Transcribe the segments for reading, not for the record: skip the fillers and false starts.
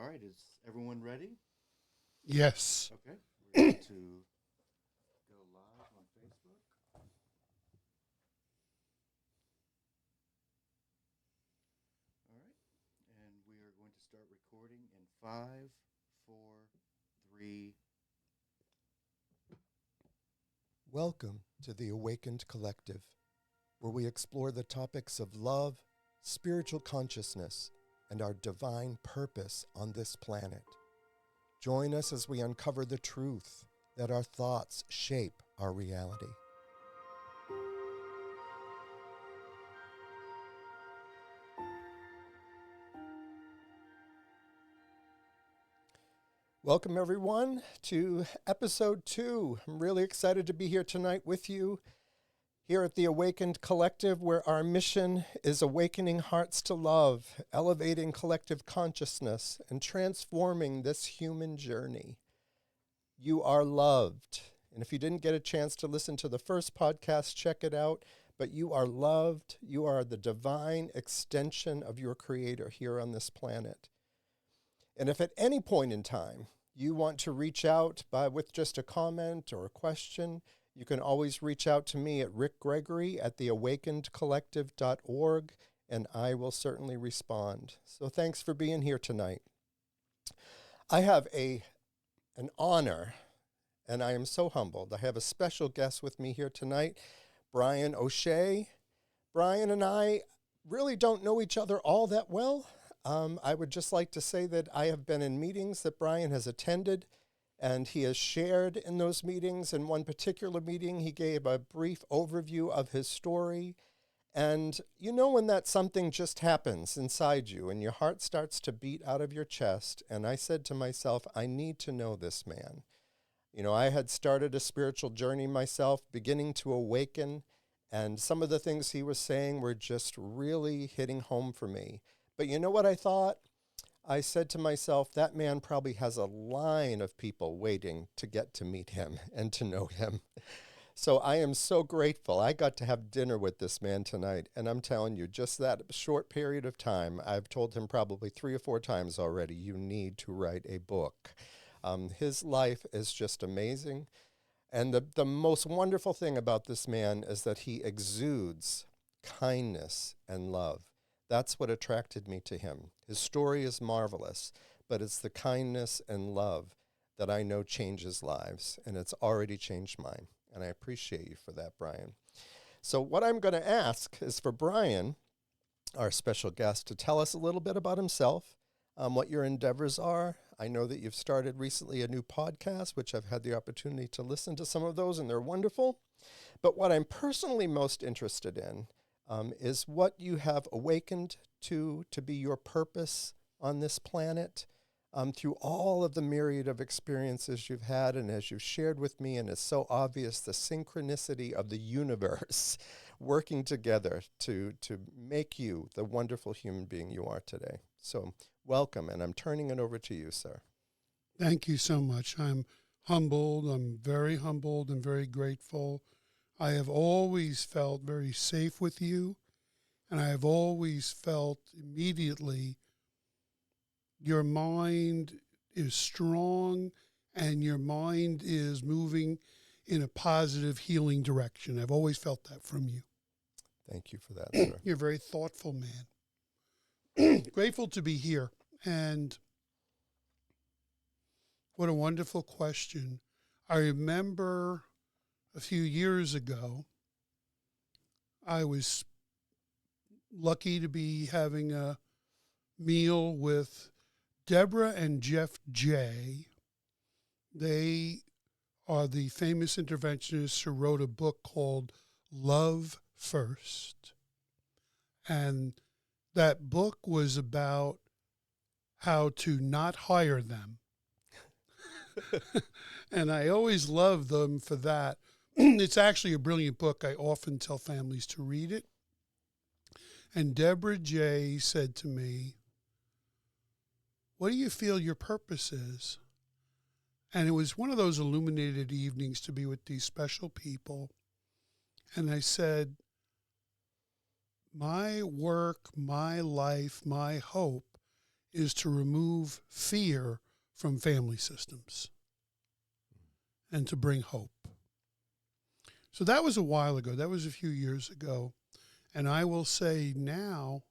right, is everyone ready? Yes. Okay, we're going to go live on Facebook. All right, and we are going to start recording in 5, 4, 3. Welcome to the Awakened Collective, where we explore the topics of love, spiritual consciousness, and our divine purpose on this planet. Join us as we uncover the truth that our thoughts shape our reality. Welcome, everyone, to episode 2. I'm really excited to be here tonight with you here at the Awakened Collective, where our mission is awakening hearts to love, elevating collective consciousness, and transforming this human journey. You are loved. And if you didn't get a chance to listen to the first podcast, check it out. But you are loved. You are the divine extension of your Creator here on this planet. And if at any point in time you want to reach out with just a comment or a question, you can always reach out to me at Rick Gregory at theawakenedcollective.org, and I will certainly respond. So thanks for being here tonight. I have an honor, and I am so humbled. I have a special guest with me here tonight, Brian O'Shea. Brian and I really don't know each other all that well. I would just like to say that I have been in meetings that Brian has attended, and he has shared in those meetings. In one particular meeting, he gave a brief overview of his story. And you know when that something just happens inside you and your heart starts to beat out of your chest. And I said to myself, I need to know this man. You know, I had started a spiritual journey myself, beginning to awaken. And some of the things he was saying were just really hitting home for me. But you know what I thought? I said to myself, that man probably has a line of people waiting to get to meet him and to know him. So I am so grateful. I got to have dinner with this man tonight. And I'm telling you, just that short period of time, I've told him probably 3 or 4 times already, you need to write a book. His life is just amazing. And the most wonderful thing about this man is that he exudes kindness and love. That's what attracted me to him. His story is marvelous, but it's the kindness and love that I know changes lives, and it's already changed mine. And I appreciate you for that, Brian. So what I'm going to ask is for Brian, our special guest, to tell us a little bit about himself, what your endeavors are. I know that you've started recently a new podcast, which I've had the opportunity to listen to some of those, and they're wonderful. But what I'm personally most interested in is what you have awakened to be your purpose on this planet through all of the myriad of experiences you've had, and as you've shared with me, and it's so obvious, the synchronicity of the universe working together to make you the wonderful human being you are today. So welcome, and I'm turning it over to you, sir. Thank you so much. I'm humbled. I'm very humbled and very grateful. I have always felt very safe with you, and I have always felt immediately your mind is strong and your mind is moving in a positive, healing direction. I've always felt that from you. Thank you for that, sir. You're a very thoughtful man. Grateful to be here. And what a wonderful question. I remember a few years ago, I was lucky to be having a meal with Deborah and Jeff Jay. They are the famous interventionists who wrote a book called Love First. And that book was about how to not hire them. And I always loved them for that. It's actually a brilliant book. I often tell families to read it. And Deborah Jay said to me, what do you feel your purpose is? And it was one of those illuminated evenings to be with these special people. And I said, my work, my life, my hope is to remove fear from family systems and to bring hope. So that was a while ago. That was a few years ago. And I will say now,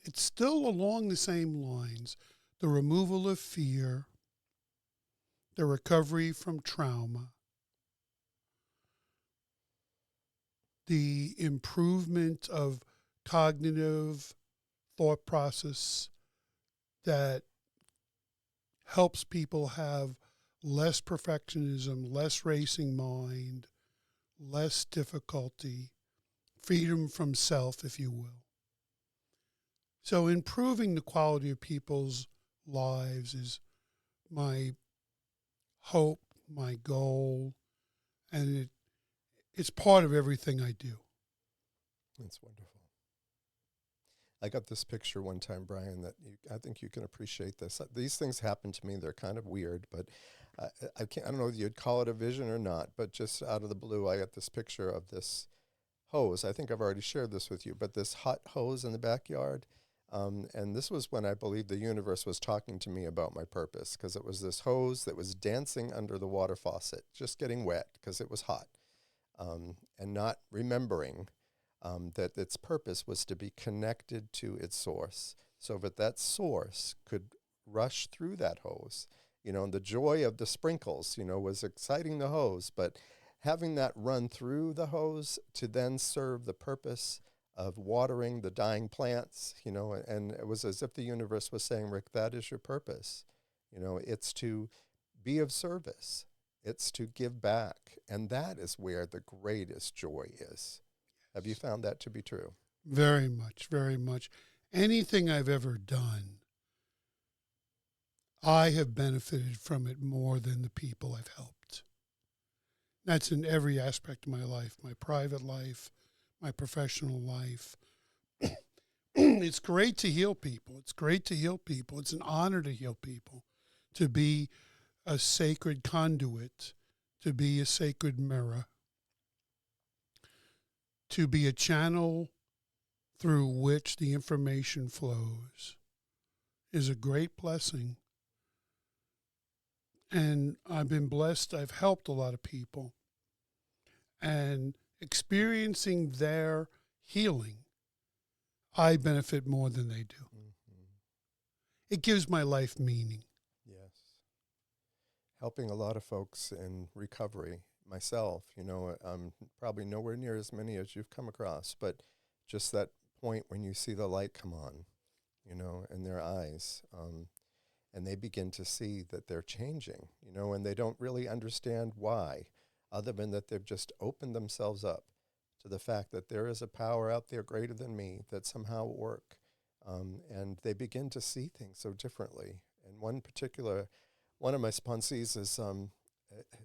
it's still along the same lines. The removal of fear, the recovery from trauma, the improvement of cognitive thought process that helps people have less perfectionism, less racing mind, less difficulty, freedom from self, if you will. So improving the quality of people's lives is my hope, my goal, and it's part of everything I do. That's wonderful. I got this picture one time, Brian, that I think you can appreciate this. These things happen to me. They're kind of weird, but I don't know if you'd call it a vision or not, but just out of the blue, I got this picture of this hose. I think I've already shared this with you, but this hot hose in the backyard. And this was when I believe the universe was talking to me about my purpose, because it was this hose that was dancing under the water faucet, just getting wet because it was hot, and not remembering that its purpose was to be connected to its source, so that that source could rush through that hose. And the joy of the sprinkles, was exciting the hose, but having that run through the hose to then serve the purpose of watering the dying plants, and it was as if the universe was saying, Rick, that is your purpose. It's to be of service. It's to give back. And that is where the greatest joy is. Have you found that to be true? Very much, very much. Anything I've ever done, I have benefited from it more than the people I've helped. That's in every aspect of my life, my private life, my professional life. It's great to heal people. It's great to heal people. It's an honor to heal people, to be a sacred conduit, to be a sacred mirror, to be a channel through which the information flows is a great blessing. And I've been blessed. I've helped a lot of people. And experiencing their healing, I benefit more than they do. Mm-hmm. It gives my life meaning. Yes. Helping a lot of folks in recovery. Myself, I'm probably nowhere near as many as you've come across, but just that point when you see the light come on, in their eyes, and they begin to see that they're changing, and they don't really understand why, other than that they've just opened themselves up to the fact that there is a power out there greater than me that somehow work, and they begin to see things so differently. And one of my sponsees is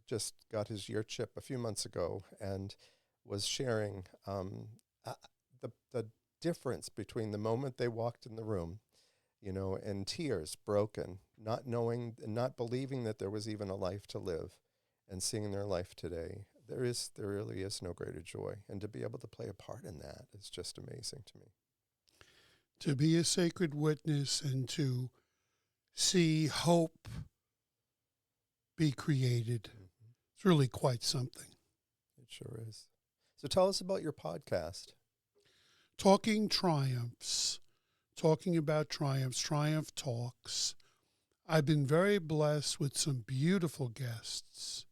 just got his year chip a few months ago and was sharing the difference between the moment they walked in the room, and tears broken, not knowing and not believing that there was even a life to live, and seeing their life today. There really is no greater joy. And to be able to play a part in that is just amazing to me. To be a sacred witness and to see hope be created. Mm-hmm. It's really quite something. It sure is. So tell us about your podcast. Talking Triumphs. Talking about triumphs, Triumph Talks. I've been very blessed with some beautiful guests.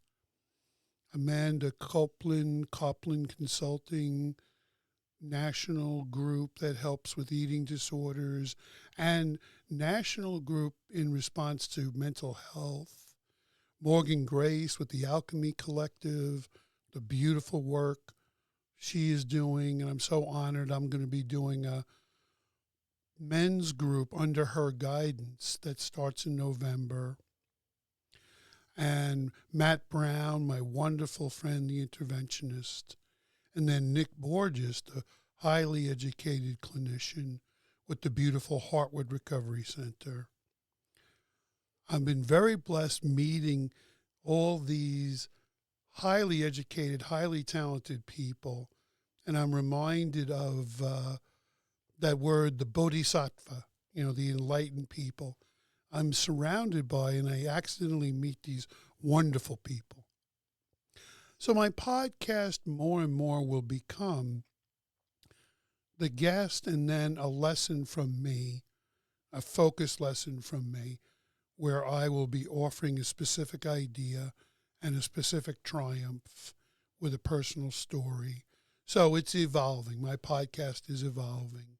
Amanda Copeland Consulting, national group that helps with eating disorders, and national group in response to mental health. Morgan Grace with the Alchemy Collective, the beautiful work she is doing, and I'm so honored. I'm going to be doing a men's group under her guidance that starts in November. And Matt Brown, my wonderful friend, the interventionist, and then Nick Borges, the highly educated clinician with the beautiful Heartwood Recovery Center. I've been very blessed meeting all these highly educated, highly talented people, and I'm reminded of that word, the bodhisattva, the enlightened people I'm surrounded by, and I accidentally meet these wonderful people. So my podcast more and more will become the guest and then a lesson from me, a focused lesson from me, where I will be offering a specific idea and a specific triumph with a personal story. So it's evolving. My podcast is evolving.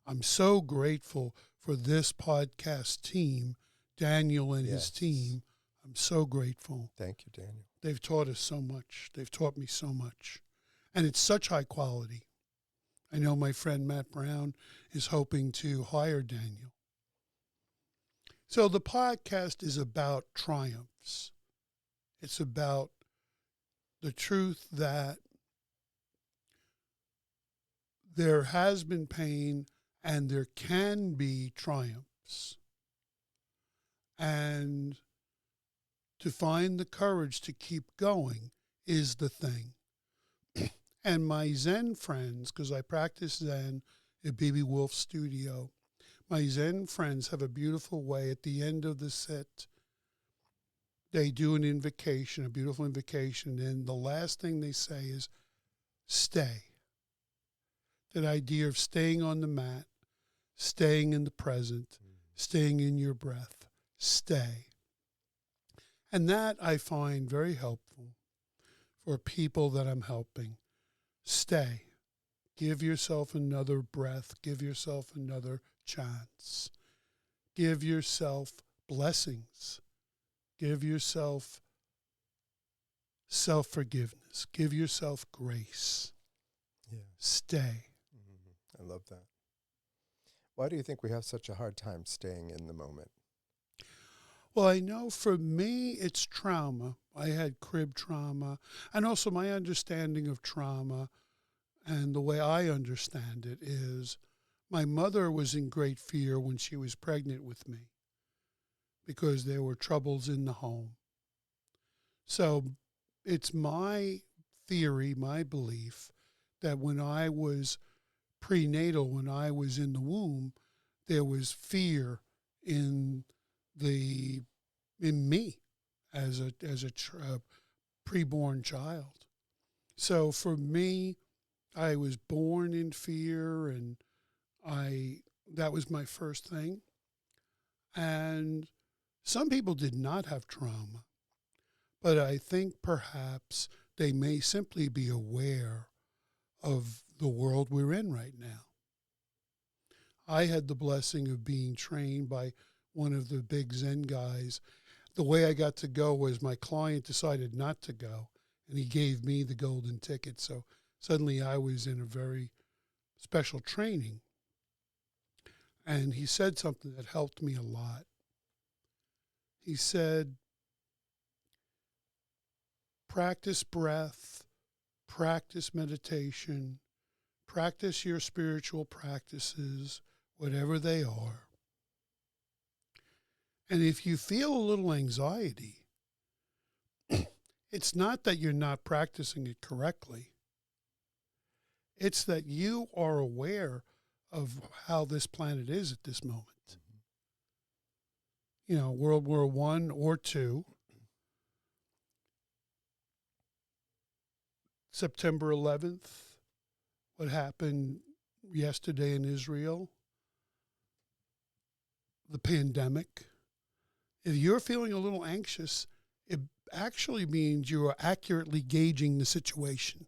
I'm so grateful for this podcast team, Daniel and his team. I'm so grateful. Thank you, Daniel. They've taught us so much. They've taught me so much. And it's such high quality. I know my friend Matt Brown is hoping to hire Daniel. So the podcast is about triumphs. It's about the truth that there has been pain and there can be triumphs. And to find the courage to keep going is the thing. And my Zen friends, because I practice Zen at BB Wolf Studio, my Zen friends have a beautiful way at the end of the set. They do an invocation, a beautiful invocation, and the last thing they say is, stay. That idea of staying on the mat, staying in the present, staying in your breath, stay. And that I find very helpful for people that I'm helping. Stay. Give yourself another breath. Give yourself another chance. Give yourself blessings. Give yourself self-forgiveness. Give yourself grace. Yeah. Stay. I love that. Why do you think we have such a hard time staying in the moment? Well, I know for me, it's trauma. I had crib trauma, and also my understanding of trauma and the way I understand it is my mother was in great fear when she was pregnant with me because there were troubles in the home. So it's my theory, my belief, that when I was prenatal, when I was in the womb, there was fear in me as a preborn child. So for me, I was born in fear, and that was my first thing. And some people did not have trauma, but I think perhaps they may simply be aware of the world we're in right now. I had the blessing of being trained by one of the big Zen guys. The way I got to go was my client decided not to go, and he gave me the golden ticket. So suddenly I was in a very special training. And he said something that helped me a lot. He said, practice breath, practice meditation, practice your spiritual practices, whatever they are. And if you feel a little anxiety, it's not that you're not practicing it correctly. It's that you are aware of how this planet is at this moment. You know, World War I or II, September 11th, what happened yesterday in Israel, the pandemic. If you're feeling a little anxious, it actually means you are accurately gauging the situation.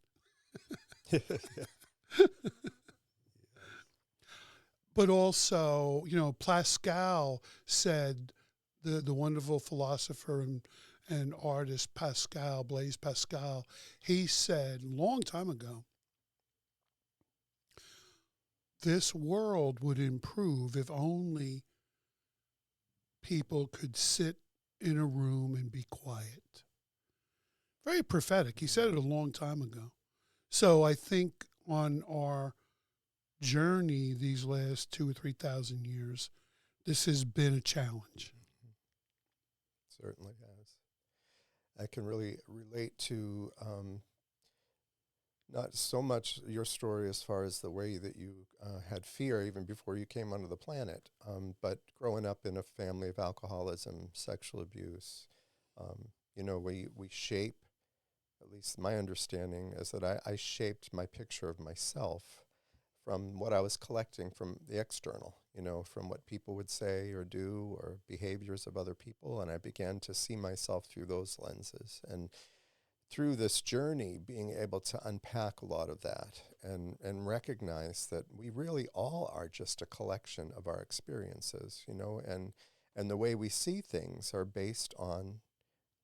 But also, you know, Pascal said, the wonderful philosopher and artist Pascal, Blaise Pascal, he said a long time ago, this world would improve if only people could sit in a room and be quiet. Very prophetic. He said it a long time ago. So I think on our journey these last 2,000 or 3,000 years, this has been a challenge. Certainly has. I can really relate to not so much your story as far as the way that you had fear even before you came onto the planet, but growing up in a family of alcoholism, sexual abuse, we shape, at least my understanding is that I shaped my picture of myself from what I was collecting from the external, from what people would say or do or behaviors of other people. And I began to see myself through those lenses. And through this journey, being able to unpack a lot of that and recognize that we really all are just a collection of our experiences, and the way we see things are based on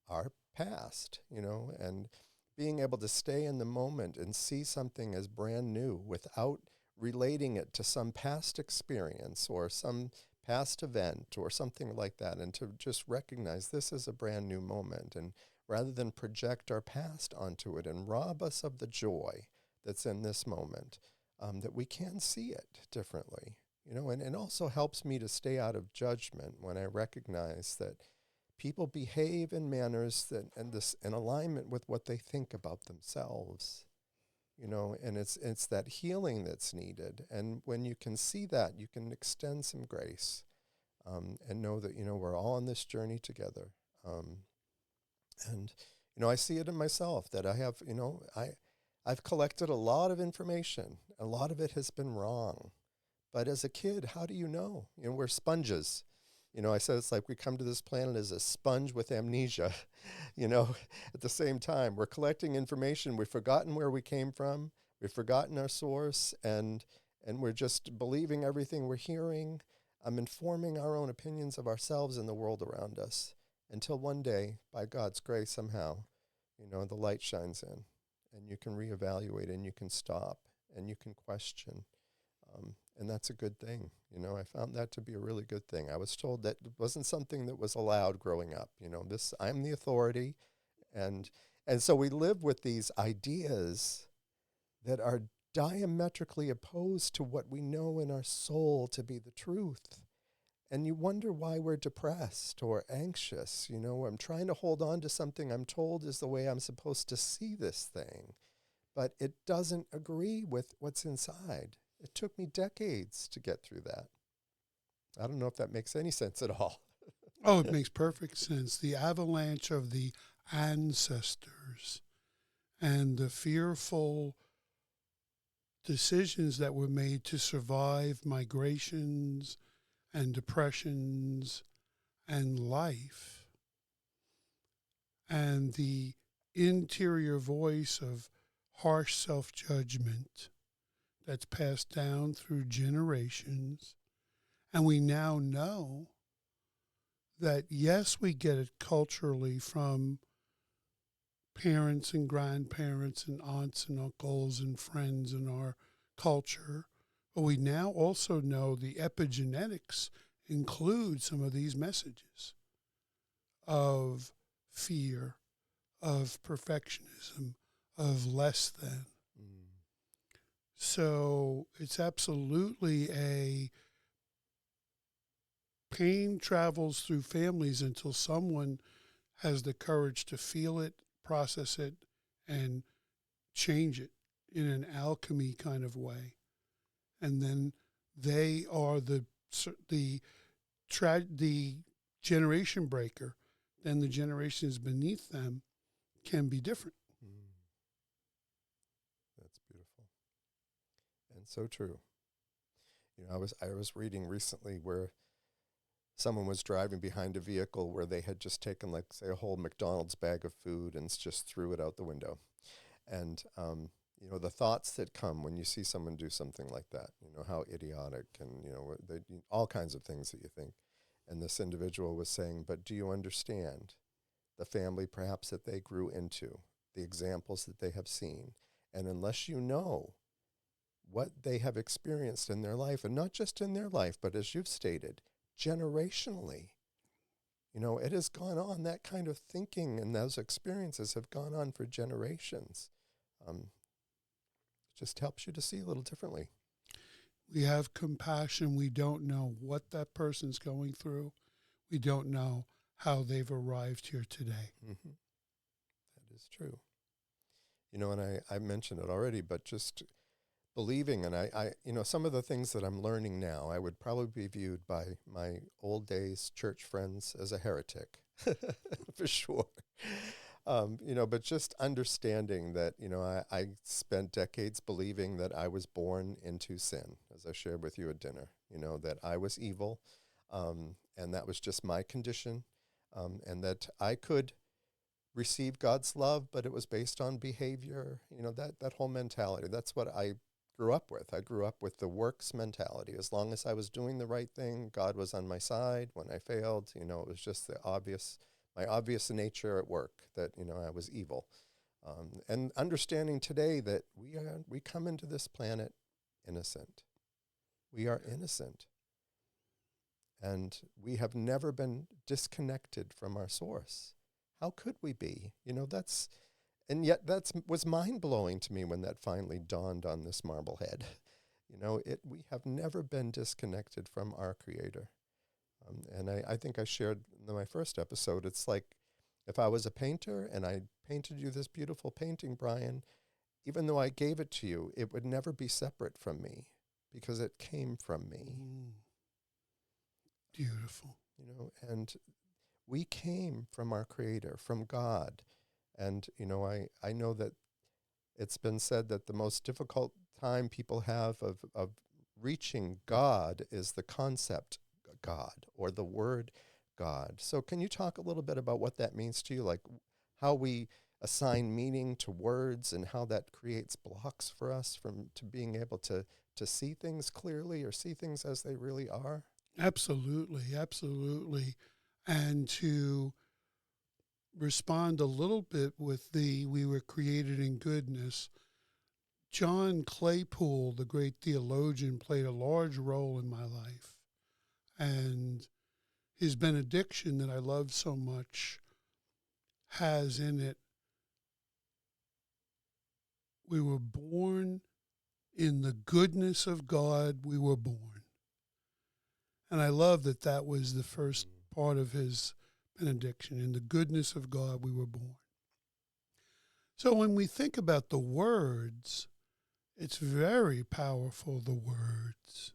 our past, and being able to stay in the moment and see something as brand new without relating it to some past experience or some past event or something like that, and to just recognize this is a brand new moment, and rather than project our past onto it and rob us of the joy that's in this moment, that we can see it differently, and it also helps me to stay out of judgment when I recognize that people behave in manners that and this in alignment with what they think about themselves, and it's that healing that's needed. And when you can see that, you can extend some grace, and know that we're all on this journey together. And I see it in myself that I have, I've collected a lot of information. A lot of it has been wrong. But as a kid, how do you know? We're sponges. I said it's like we come to this planet as a sponge with amnesia, at the same time. We're collecting information. We've forgotten where we came from. We've forgotten our source, and we're just believing everything we're hearing. Informing our own opinions of ourselves and the world around us. Until one day, by God's grace, somehow, the light shines in, and you can reevaluate, and you can stop, and you can question. And that's a good thing. I found that to be a really good thing. I was told that it wasn't something that was allowed growing up. I'm the authority. And so we live with these ideas that are diametrically opposed to what we know in our soul to be the truth. And you wonder why we're depressed or anxious. I'm trying to hold on to something I'm told is the way I'm supposed to see this thing, but it doesn't agree with what's inside. It took me decades to get through that. I don't know if that makes any sense at all. Oh, it makes perfect sense. The avalanche of the ancestors and the fearful decisions that were made to survive migrations and depressions and life, and the interior voice of harsh self-judgment that's passed down through generations. And we now know that, yes, we get it culturally from parents and grandparents and aunts and uncles and friends in our culture, but we now also know the epigenetics include some of these messages of fear, of perfectionism, of less than. So it's absolutely pain travels through families until someone has the courage to feel it, process it, and change it in an alchemy kind of way. And then they are the generation breaker. Then the generations beneath them can be different. That's beautiful. And so true. I was reading recently where someone was driving behind a vehicle where they had just taken, like, say, a whole McDonald's bag of food and just threw it out the window. And, the thoughts that come when you see someone do something like that, how idiotic, and, all kinds of things that you think. And this individual was saying, but do you understand the family perhaps that they grew into, the examples that they have seen? And unless you know what they have experienced in their life, and not just in their life, but as you've stated, generationally, it has gone on. That kind of thinking and those experiences have gone on for generations. It just helps you to see a little differently. We have compassion. We don't know what that person's going through. We don't know how they've arrived here today. Mm-hmm. That is true. and I mentioned it already, but just believing, and some of the things that I'm learning now, I would probably be viewed by my old days church friends as a heretic, for sure. But just understanding that, I spent decades believing that I was born into sin, as I shared with you at dinner, that I was evil, and that was just my condition, and that I could receive God's love, but it was based on behavior, that whole mentality. That's what I grew up with. I grew up with the works mentality. As long as I was doing the right thing, God was on my side. When I failed, it was just my obvious nature at work that, I was evil. And understanding today that we come into this planet innocent. We are innocent. And we have never been disconnected from our source. How could we be? And yet that was mind-blowing to me when that finally dawned on this Marblehead. We have never been disconnected from our Creator. And I think I shared in my first episode, it's like if I was a painter and I painted you this beautiful painting, Brian, even though I gave it to you, it would never be separate from me because it came from me. Beautiful. And we came from our Creator, from God. And, I know that it's been said that the most difficult time people have of reaching God is the concept God or the word God. So can you talk a little bit about what that means to you, like how we assign meaning to words and how that creates blocks for us to being able to see things clearly or see things as they really are? Absolutely, absolutely. And to respond a little bit with we were created in goodness. John Claypool, the great theologian, played a large role in my life. And his benediction that I love so much has in it, we were born in the goodness of God, we were born. And I love that was the first part of his benediction. In the goodness of God, we were born. So when we think about the words, it's very powerful, the words.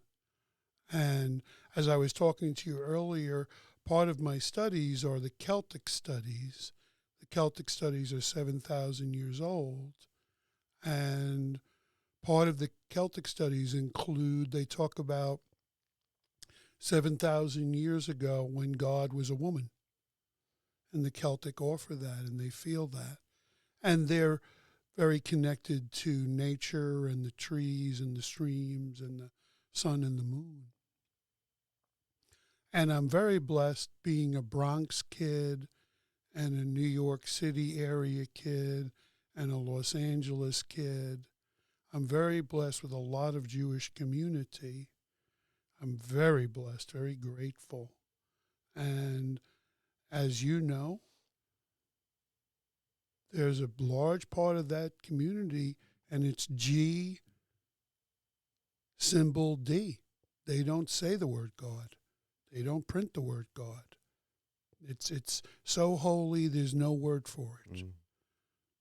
And as I was talking to you earlier, part of my studies are the Celtic studies. The Celtic studies are 7,000 years old. And part of the Celtic studies they talk about 7,000 years ago when God was a woman. And the Celtic offer that, and they feel that. And they're very connected to nature and the trees and the streams and the sun and the moon. And I'm very blessed being a Bronx kid and a New York City area kid and a Los Angeles kid. I'm very blessed with a lot of Jewish community. I'm very blessed, very grateful. And as you know, there's a large part of that community, and it's G symbol D. They don't say the word God. They don't print the word God. It's so holy, there's no word for it.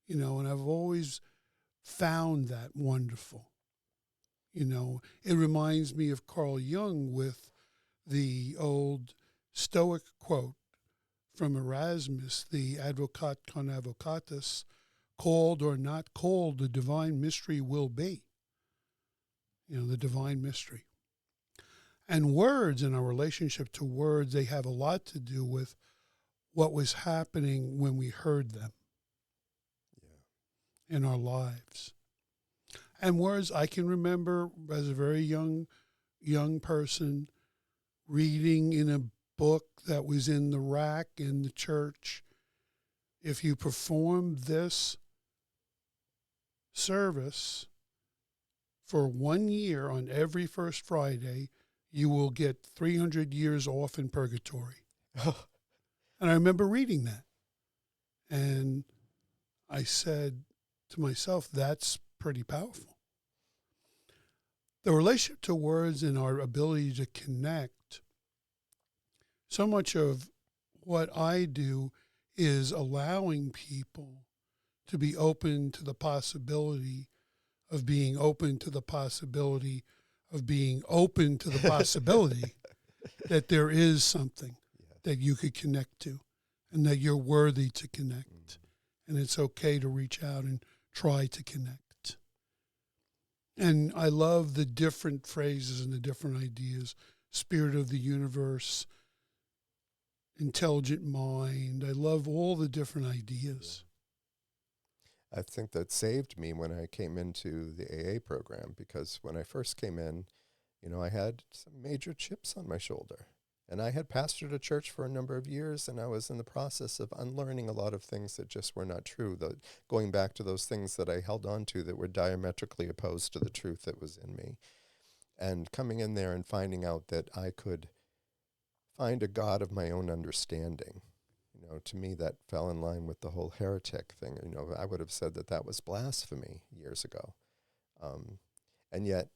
And I've always found that wonderful. It reminds me of Carl Jung with the old Stoic quote from Erasmus, the advocat con advocatus, called or not called, the divine mystery will be. The divine mystery. And words, in our relationship to words, they have a lot to do with what was happening when we heard them in our lives. And words, I can remember as a very young person reading in a book that was in the rack in the church, if you perform this service for 1 year on every first Friday, you will get 300 years off in purgatory. And I remember reading that. And I said to myself, that's pretty powerful. The relationship to words and our ability to connect, so much of what I do is allowing people to be open to the possibility of being open to the possibility of being open to the possibility that there is something that you could connect to and that you're worthy to connect. And it's okay to reach out and try to connect. And I love the different phrases and the different ideas. Spirit of the universe, intelligent mind. I love all the different ideas. I think that saved me when I came into the AA program, because when I first came in, I had some major chips on my shoulder. And I had pastored a church for a number of years, and I was in the process of unlearning a lot of things that just were not true, going back to those things that I held on to that were diametrically opposed to the truth that was in me. And coming in there and finding out that I could find a God of my own understanding. To me, that fell in line with the whole heretic thing. I would have said that was blasphemy years ago. And yet,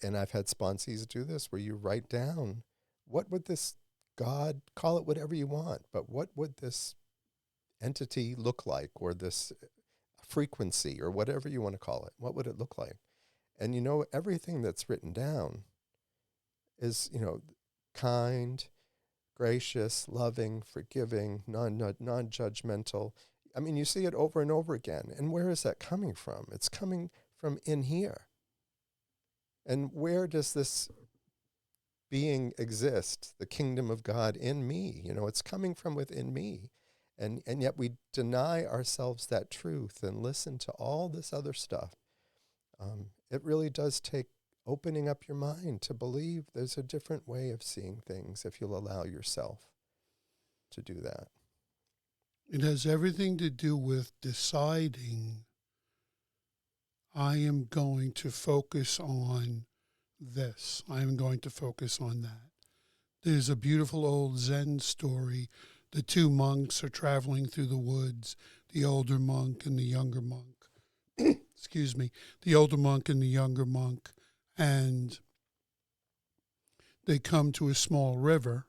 and I've had sponsees do this, where you write down, what would this God, call it whatever you want, but what would this entity look like, or this frequency, or whatever you want to call it? What would it look like? And everything that's written down is, kind, gracious, loving, forgiving, non-judgmental. I mean, you see it over and over again. And where is that coming from? It's coming from in here. And where does this being exist, the kingdom of God in me? It's coming from within me. And yet we deny ourselves that truth and listen to all this other stuff. It really does take opening up your mind to believe there's a different way of seeing things if you'll allow yourself to do that. It has everything to do with deciding, I am going to focus on this. I am going to focus on that. There's a beautiful old Zen story. The two monks are traveling through the woods, the older monk and the younger monk. Excuse me, the older monk and the younger monk. And they come to a small river,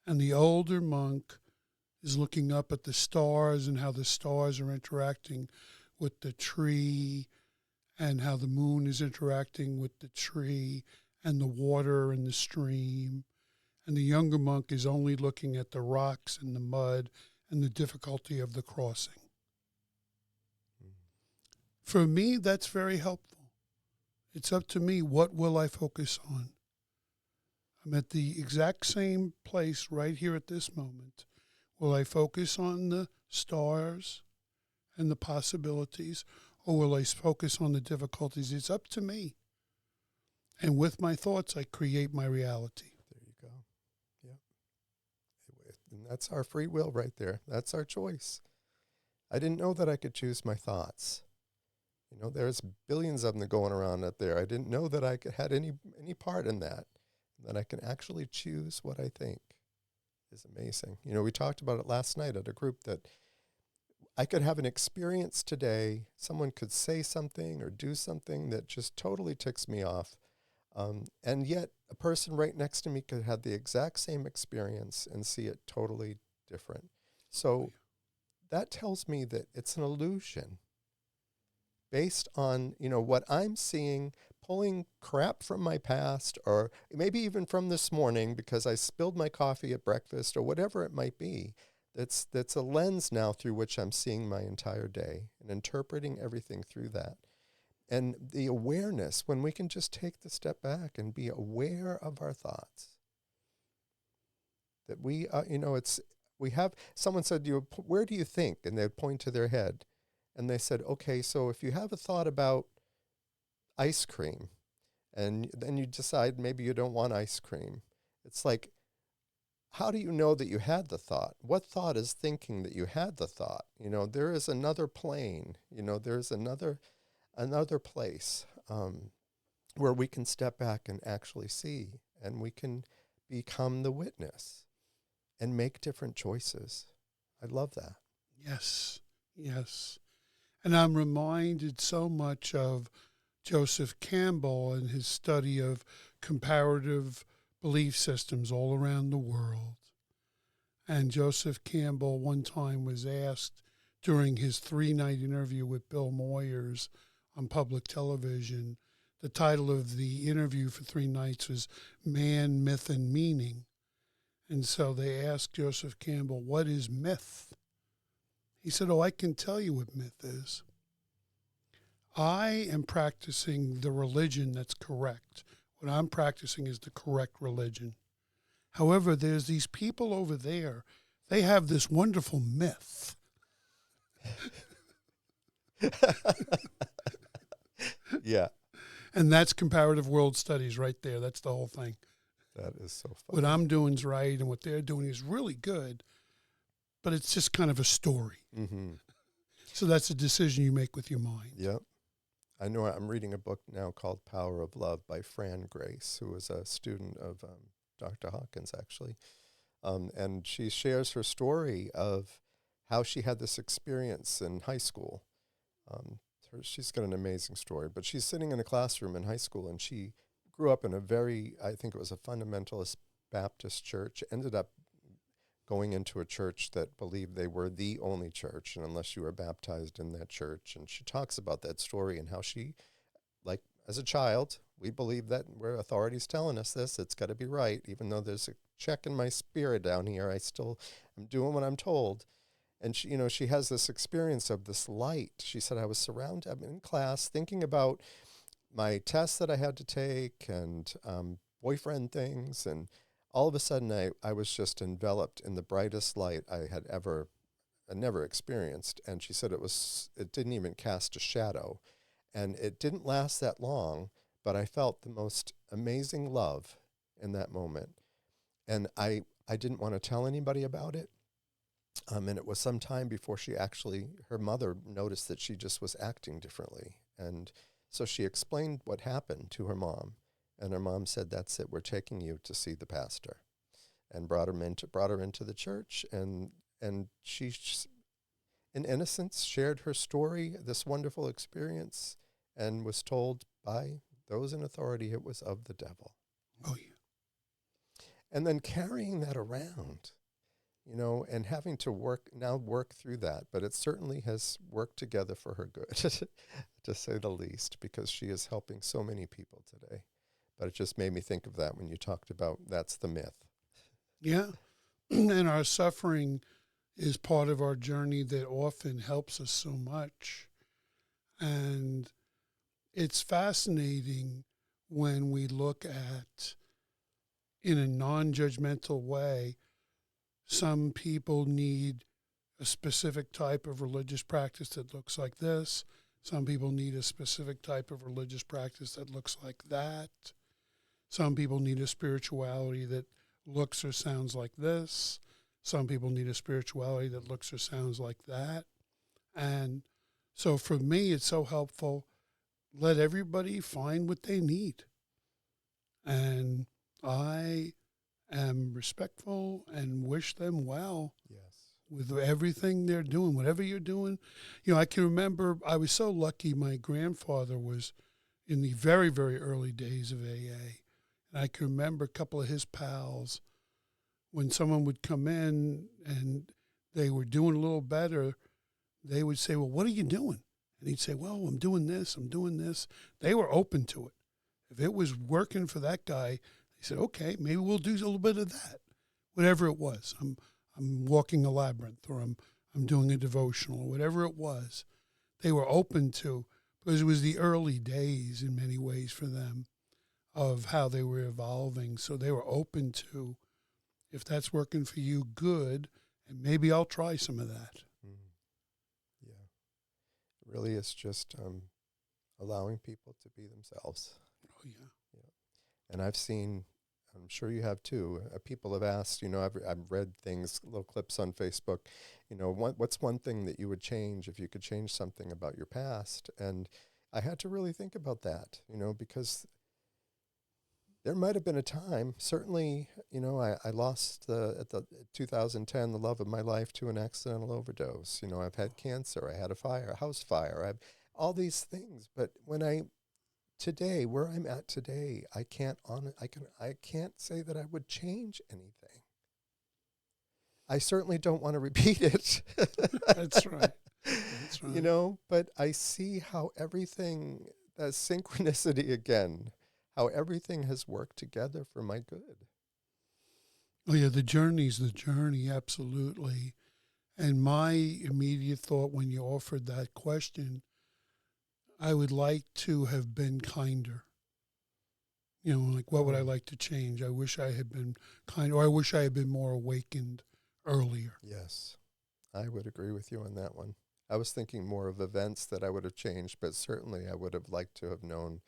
and the older monk is looking up at the stars and how the stars are interacting with the tree, and how the moon is interacting with the tree and the water and the stream. And the younger monk is only looking at the rocks and the mud and the difficulty of the crossing. For me, that's very helpful. It's up to me. What will I focus on? I'm at the exact same place right here at this moment. Will I focus on the stars and the possibilities, or will I focus on the difficulties? It's up to me. And with my thoughts, I create my reality. There you go. Yeah. And that's our free will right there. That's our choice. I didn't know that I could choose my thoughts. There's billions of them going around out there. I didn't know that I had any part in that I can actually choose what I think is amazing. We talked about it last night at a group, that I could have an experience today. Someone could say something or do something that just totally ticks me off. And yet a person right next to me could have the exact same experience and see it totally different. So that tells me that it's an illusion. Based on, what I'm seeing, pulling crap from my past, or maybe even from this morning because I spilled my coffee at breakfast, or whatever it might be, that's a lens now through which I'm seeing my entire day and interpreting everything through that. And the awareness, when we can just take the step back and be aware of our thoughts, that we, someone said, where do you think? And they'd point to their head. And they said, okay, so if you have a thought about ice cream, and then you decide maybe you don't want ice cream, it's like, how do you know that you had the thought? What thought is thinking that you had the thought? There is another plane, there's another place where we can step back and actually see, and we can become the witness and make different choices. I love that. Yes. And I'm reminded so much of Joseph Campbell and his study of comparative belief systems all around the world. And Joseph Campbell one time was asked during his 3-night interview with Bill Moyers on public television. The title of the interview for 3 nights was Man, Myth, and Meaning. And so they asked Joseph Campbell, what is myth? He said, I can tell you what myth is. I am practicing the religion that's correct. What I'm practicing is the correct religion. However, there's these people over there. They have this wonderful myth. Yeah. And that's comparative world studies right there. That's the whole thing. That is so fun. What I'm doing is right, and what they're doing is really good, but it's just kind of a story. Mm-hmm. So that's a decision you make with your mind. Yep. I know I'm reading a book now called Power of Love by Fran Grace, who is a student of Dr. Hawkins, actually. And she shares her story of how she had this experience in high school. She's got an amazing story, but she's sitting in a classroom in high school, and she grew up in a very, I think it was a fundamentalist Baptist church, ended up going into a church that believed they were the only church, and unless you were baptized in that church. And she talks about that story and how she, like as a child, we believe that where authority's telling us this, it's got to be right. Even though there's a check in my spirit down here, I still am doing what I'm told. And she, she has this experience of this light. She said, I'm in class thinking about my tests that I had to take and boyfriend things, and all of a sudden I was just enveloped in the brightest light I had never experienced. And she said it didn't even cast a shadow, and it didn't last that long, but I felt the most amazing love in that moment. And I didn't want to tell anybody about it. And it was some time before her mother noticed that she just was acting differently. And so she explained what happened to her mom. And her mom said, that's it, we're taking you to see the pastor. And brought her into the church. And she, in innocence, shared her story, this wonderful experience, and was told by those in authority it was of the devil. Oh, yeah. And then carrying that around, and having to work through that. But it certainly has worked together for her good, to say the least, because she is helping so many people today. But it just made me think of that when you talked about that's the myth. Yeah. And our suffering is part of our journey that often helps us so much. And it's fascinating when we look at, in a non-judgmental way, some people need a specific type of religious practice that looks like this. Some people need a specific type of religious practice that looks like that. Some people need a spirituality that looks or sounds like this. Some people need a spirituality that looks or sounds like that. And so for me, it's so helpful. Let everybody find what they need. And I am respectful and wish them well. Yes. With everything they're doing, whatever you're doing. I can remember I was so lucky. My grandfather was in the very, very early days of AA. And I can remember a couple of his pals, when someone would come in and they were doing a little better, they would say, well, what are you doing? And he'd say, well, I'm doing this, I'm doing this. They were open to it. If it was working for that guy, they said, okay, maybe we'll do a little bit of that. Whatever it was. I'm walking a labyrinth, or I'm doing a devotional, or whatever it was. They were open to, because it was the early days in many ways for them of how they were evolving. So they were open to, if that's working for you, good, and maybe I'll try some of that. Mm. Yeah. It really is just allowing people to be themselves. Oh, yeah. Yeah. And I've seen, I'm sure you have too, people have asked, I've read things, little clips on Facebook, what's one thing that you would change if you could change something about your past? And I had to really think about that, because there might have been a time, certainly, I lost at 2010 the love of my life to an accidental overdose. I've had cancer, I had a house fire, I've all these things. But today, where I'm at today, I can't say that I would change anything. I certainly don't want to repeat it. That's right. That's right. You know, but I see how everything, that synchronicity again, how everything has worked together for my good. Oh, yeah, the journey's the journey, absolutely. And my immediate thought when you offered that question, I would like to have been kinder. You know, like, what would I like to change? I wish I had been kinder, or I wish I had been more awakened earlier. Yes, I would agree with you on that one. I was thinking more of events that I would have changed, but certainly I would have liked to have known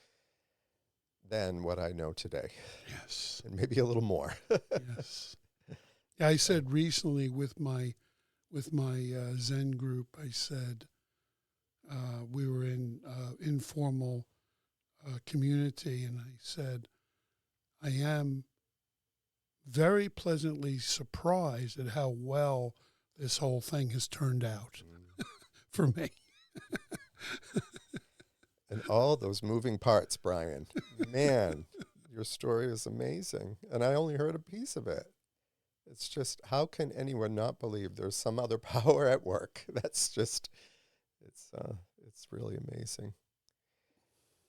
then what I know today, Yes. and maybe a little more. Yes. Yeah, I said recently with my Zen group, I said we were in informal community, and I said I am very pleasantly surprised at how well this whole thing has turned out for me. And all those moving parts, Brian. Man, your story is amazing. And I only heard a piece of it. It's just, how can anyone not believe there's some other power at work? That's just, it's really amazing.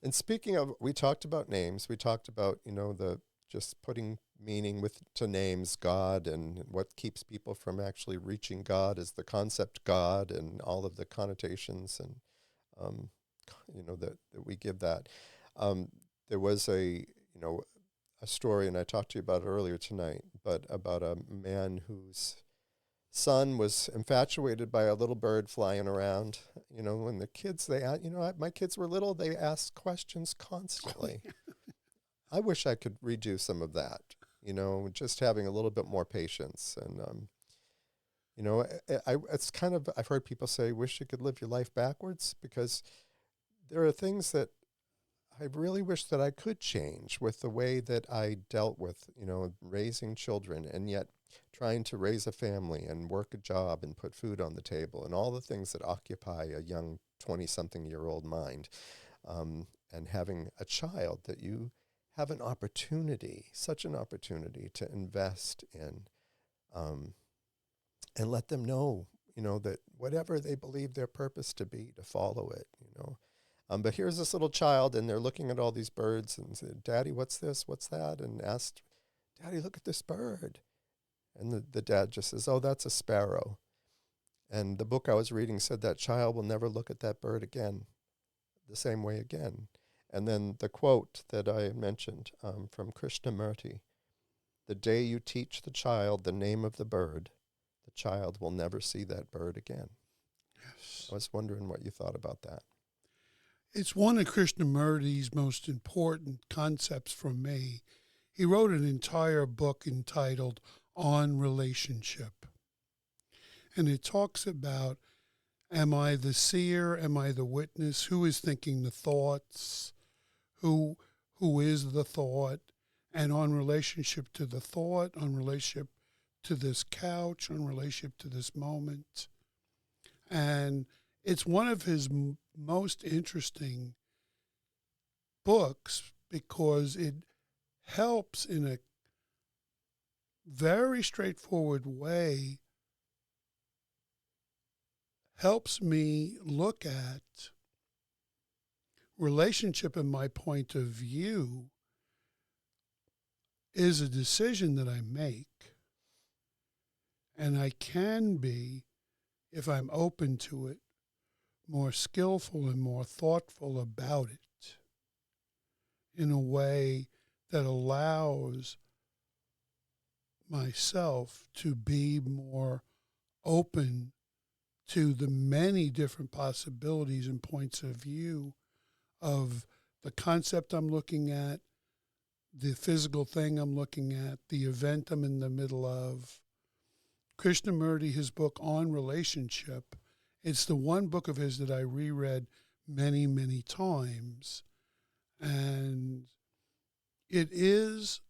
And speaking of, we talked about names. We talked about, the just putting meaning to names, God, and what keeps people from actually reaching God is the concept God and all of the connotations and, that we give that. There was a story, and I talked to you about it earlier tonight, but about a man whose son was infatuated by a little bird flying around. When the kids, my kids were little, they asked questions constantly. I wish I could redo some of that, just having a little bit more patience. And, it's kind of, I've heard people say, wish you could live your life backwards, because there are things that I really wish that I could change with the way that I dealt with, raising children, and yet trying to raise a family and work a job and put food on the table and all the things that occupy a young 20-something-year-old mind, and having a child that you have an opportunity, such an opportunity to invest in, and let them know, that whatever they believe their purpose to be, to follow it, But here's this little child, and they're looking at all these birds and said, Daddy, what's this? What's that? And asked, Daddy, look at this bird. And the dad just says, oh, that's a sparrow. And the book I was reading said that child will never look at that bird again, the same way again. And then the quote that I mentioned from Krishnamurti, the day you teach the child the name of the bird, the child will never see that bird again. Yes. I was wondering what you thought about that. It's one of Krishnamurti's most important concepts for me. He wrote an entire book entitled On Relationship. And it talks about, am I the seer? Am I the witness? Who is thinking the thoughts? Who is the thought? And on relationship to the thought, on relationship to this couch, on relationship to this moment. And it's one of his most interesting books because it helps in a very straightforward way, helps me look at relationship in my point of view is a decision that I make. And I can be, if I'm open to it, more skillful and more thoughtful about it in a way that allows myself to be more open to the many different possibilities and points of view of the concept I'm looking at, the physical thing I'm looking at, the event I'm in the middle of. Krishnamurti, his book On Relationship, it's the one book of his that I reread many, many times. And it is,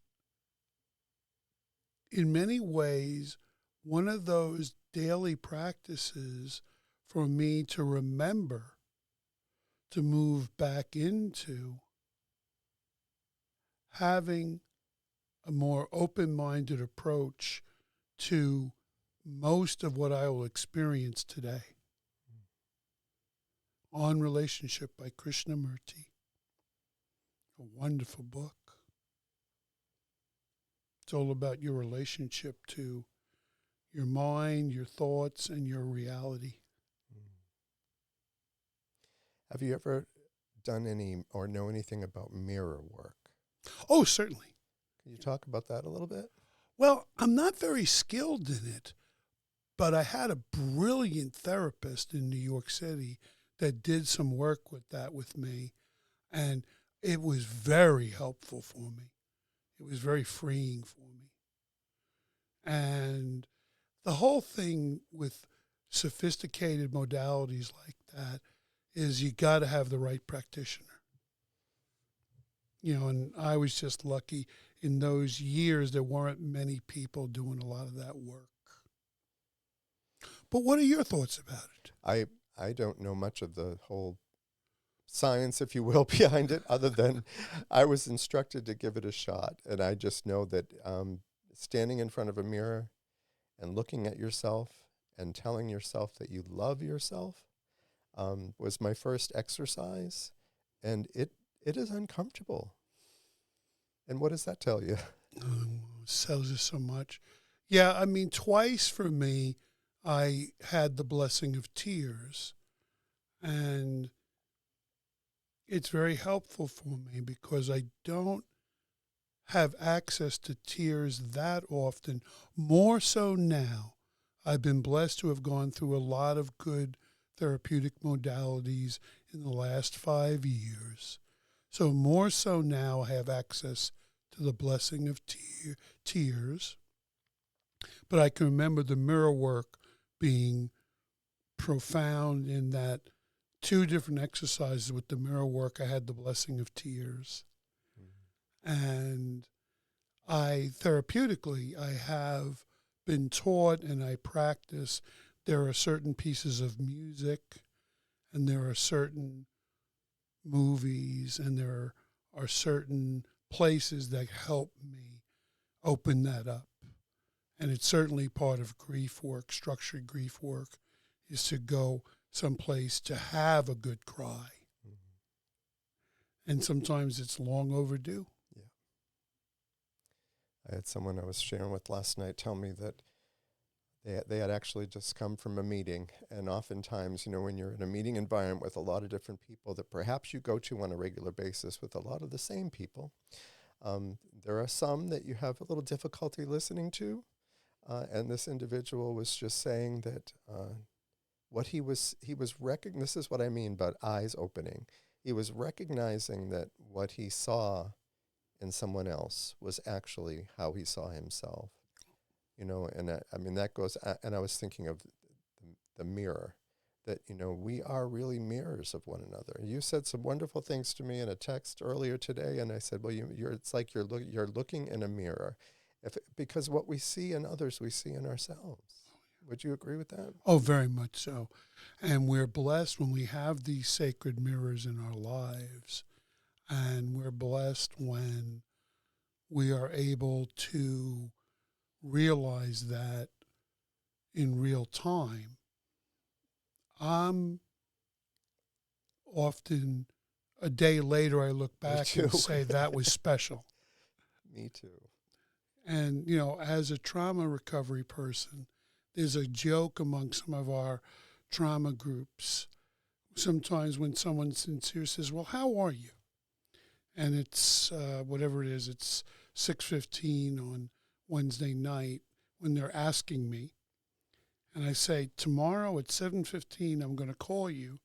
in many ways, one of those daily practices for me to remember to move back into having a more open-minded approach to most of what I will experience today. On Relationship by Krishnamurti. A wonderful book. It's all about your relationship to your mind, your thoughts, and your reality. Have you ever done any or know anything about mirror work? Oh, certainly. Can you talk about that a little bit? Well, I'm not very skilled in it, but I had a brilliant therapist in New York City that did some work with that with me, and it was very helpful for me. It was very freeing for me. And the whole thing with sophisticated modalities like that is you got to have the right practitioner. You know, and I was just lucky in those years there weren't many people doing a lot of that work. But what are your thoughts about it? I don't know much of the whole science, if you will, behind it, other than I was instructed to give it a shot. And I just know that standing in front of a mirror and looking at yourself and telling yourself that you love yourself was my first exercise. And it is uncomfortable. And what does that tell you? It tells you so much. Yeah, I mean, twice for me, I had the blessing of tears. And it's very helpful for me because I don't have access to tears that often. More so now. I've been blessed to have gone through a lot of good therapeutic modalities in the last 5 years. So more so now I have access to the blessing of tears. But I can remember the mirror work being profound in that 2 different exercises with the mirror work, I had the blessing of tears. And therapeutically, I have been taught and I practice, there are certain pieces of music and there are certain movies and there are certain places that help me open that up. And it's certainly part of grief work, structured grief work, is to go someplace to have a good cry. And sometimes it's long overdue. Yeah. I had someone I was sharing with last night tell me that they had actually just come from a meeting. And oftentimes, when you're in a meeting environment with a lot of different people that perhaps you go to on a regular basis with a lot of the same people, there are some that you have a little difficulty listening to. And this individual was just saying that what he was this is what I mean about eyes opening. He was recognizing that what he saw in someone else was actually how he saw himself. And I mean, that goes, and I was thinking of the mirror, that, we are really mirrors of one another. You said some wonderful things to me in a text earlier today, and I said, well, it's like you're looking in a mirror, because what we see in others, we see in ourselves. Would you agree with that? Oh, very much so. And we're blessed when we have these sacred mirrors in our lives. And we're blessed when we are able to realize that in real time. I'm often, a day later, I look back and say that was special. Me too. And, as a trauma recovery person, there's a joke among some of our trauma groups. Sometimes when someone sincere says, well, how are you? And it's whatever it is, it's 6:15 on Wednesday night when they're asking me. And I say, tomorrow at 7:15, I'm going to call you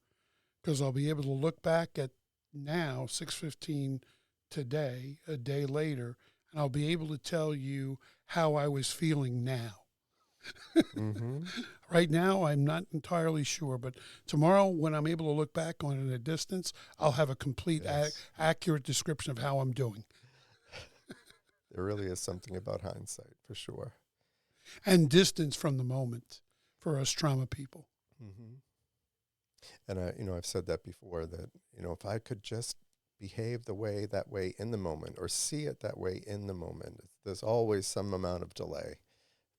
because I'll be able to look back at now, 6:15 today, a day later, and I'll be able to tell you how I was feeling now. Mm-hmm. Right now, I'm not entirely sure, but tomorrow, when I'm able to look back on it at a distance, I'll have a complete, accurate description of how I'm doing. There really is something about hindsight, for sure. And distance from the moment for us trauma people. Mm-hmm. And I've said that before, that, if I could just behave that way in the moment, or see it that way in the moment, there's always some amount of delay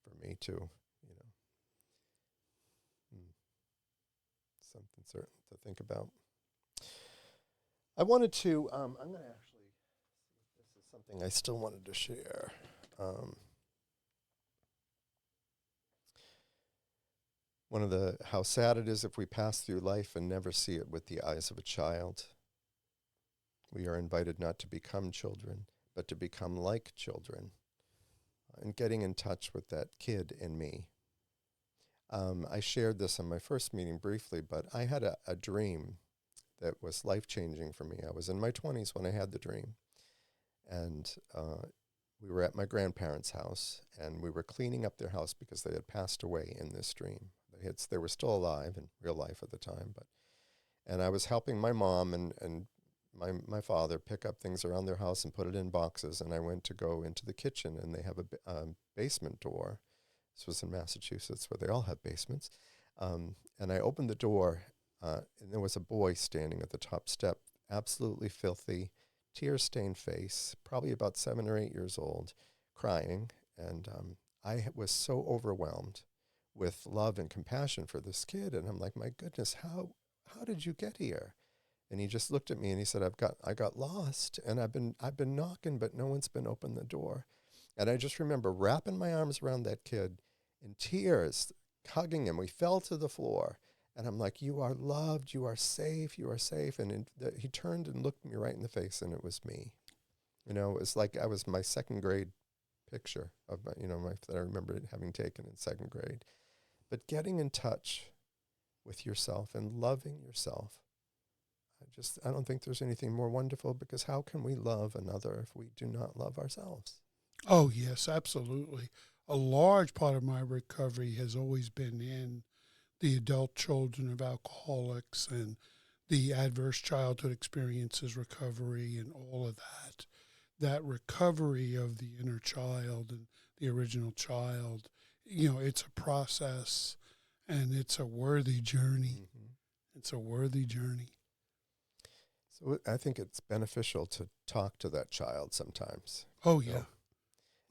for me too. something certain to think about. I wanted to, I'm going to actually, this is something I still wanted to share. One of the, how sad it is if we pass through life and never see it with the eyes of a child. We are invited not to become children, but to become like children. And getting in touch with that kid in me. I shared this in my first meeting briefly, but I had a dream that was life-changing for me. I was in my 20s when I had the dream. And we were at my grandparents' house, and we were cleaning up their house because they had passed away in this dream. They were still alive in real life at the time, and I was helping my mom and my father pick up things around their house and put it in boxes, and I went to go into the kitchen, and they have a basement door. This was in Massachusetts, where they all have basements. And I opened the door, and there was a boy standing at the top step, absolutely filthy, tear-stained face, probably about 7 or 8 years old, crying. And I was so overwhelmed with love and compassion for this kid. And I'm like, my goodness, how did you get here? And he just looked at me and he said, I got lost, and I've been knocking, but no one's been opening the door. And I just remember wrapping my arms around that kid in tears, hugging him. We fell to the floor, and I'm like, you are loved, you are safe, you are safe. And he turned and looked me right in the face, and it was me. You know, it was like I was my second grade picture of that I remember having taken in second grade. But getting in touch with yourself and loving yourself, I don't think there's anything more wonderful, because how can we love another if we do not love ourselves? Oh, yes, absolutely. A large part of my recovery has always been in the adult children of alcoholics and the adverse childhood experiences recovery and all of that. That recovery of the inner child and the original child, it's a process, and it's a worthy journey. Mm-hmm. It's a worthy journey. So I think it's beneficial to talk to that child sometimes. Oh, yeah.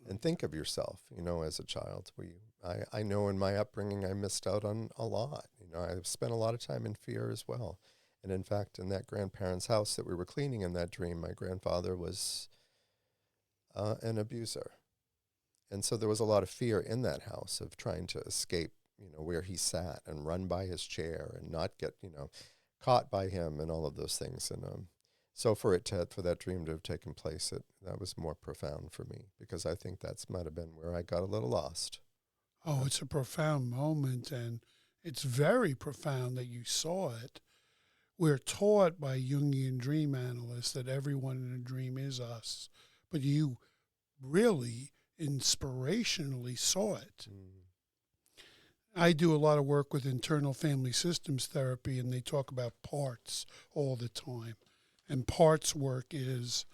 And think of yourself, as a child. I know in my upbringing I missed out on a lot. I've spent a lot of time in fear as well. And in fact, in that grandparents' house that we were cleaning in that dream, my grandfather was an abuser. And so there was a lot of fear in that house of trying to escape, where he sat and run by his chair and not get, caught by him and all of those things. And so for that dream to have taken place, that was more profound for me, because I think that's might have been where I got a little lost. Oh, it's a profound moment, and it's very profound that you saw it. We're taught by Jungian dream analysts that everyone in a dream is us, but you really inspirationally saw it. Mm. I do a lot of work with internal family systems therapy, and they talk about parts all the time. And parts work is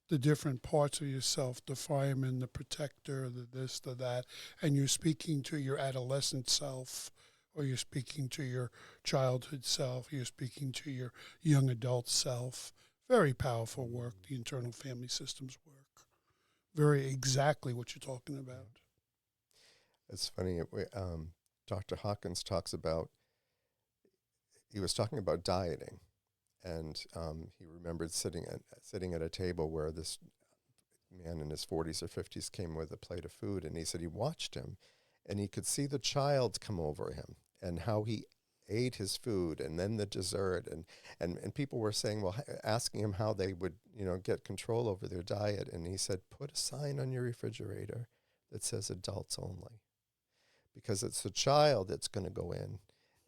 the different parts of yourself, the fireman, the protector, the this, the that, and you're speaking to your adolescent self, or you're speaking to your childhood self, you're speaking to your young adult self. Very powerful work, the internal family systems work. Very exactly what you're talking about. It's funny, Dr. Hawkins talks about, he was talking about dieting, and he remembered sitting at a table where this man in his 40s or 50s came with a plate of food, and he said he watched him, and he could see the child come over him and how he ate his food and then the dessert, and people were saying, well, asking him how they would, get control over their diet, and he said, put a sign on your refrigerator that says adults only, because it's the child that's going to go in